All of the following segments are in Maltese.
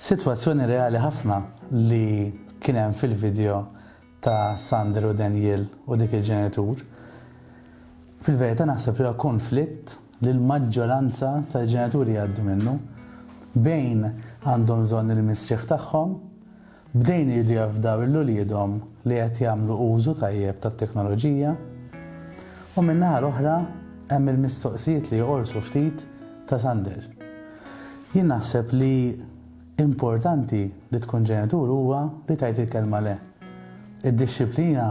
Sitwazzjoni reali ħafna li kien hemm fil-video ta' Sander u Daniel u dik il-ġenitur. Fil-verità naħseb li huwa konflitt li l-maġġoranza tal-ġenituri għaddu minnu bejn għandhom bżonn il-mistrieħ tagħhom, bdejn jridu jafdaw il-lulidhom li qed jagħmlu użu tajjeb tat-teknoloġija u min-naħa l-oħra hemm il-mistoqsijiet li joqorsu ftit ta' Sander. Jien naħseb li importanti li tkun ġenitur huwa li tgħid il-kelma le. Id-dixxiplina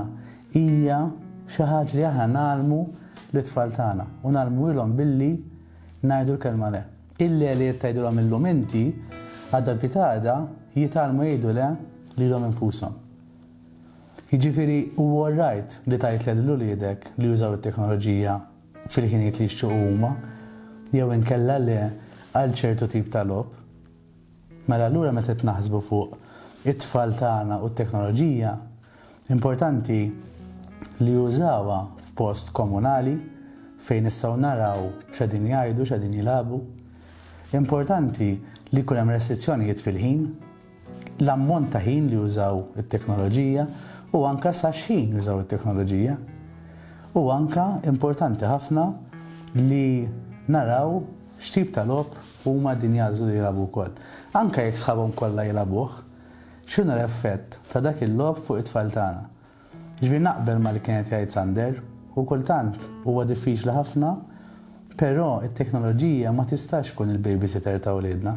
hija xi ħaġa li aħna nagħmlu l-itfal tagħna u nagħmluhom billi ngħidu l-kelma le. Illi li tgħidulhom illum inti għadha bitada jitgħallmu jgħidu le lilhom infushom. Jiġifieri huwa right li tgħid lil uliedek li jużaw it-teknoloġija fil-ħinijiet li jixtiequ huma jew inkella le għal ċertu tip ta' logħob. Mela allura meta naħsbu fuq it-tfal tagħna u t-teknoloġija, importanti li jużawha f'post komunali fejn nistgħu naraw x'qegħdin jgħidu, x'qegħdin jilagħbu. Importanti li jkun hemm restrizzjonijiet fil-ħin, l-ammont ta' ħin li jużaw it-teknoloġija u anke sa x'ħin jużaw it-teknoloġija. U anke importanti ħafna li naraw x'tip ta' logħob huma din jażlu li jilagħbu wkoll. Anke jekk sħabhom kollha jilagħbuh, x'inhu l-effett ta' dak il-logħob fuq it-tfal tagħna. Ġbir naqbel ma li kienet jgħid Sander u kultant huwa diffiċli ħafna, però t-teknoloġija ma tistax tkun il-babysitter ta' wliedna.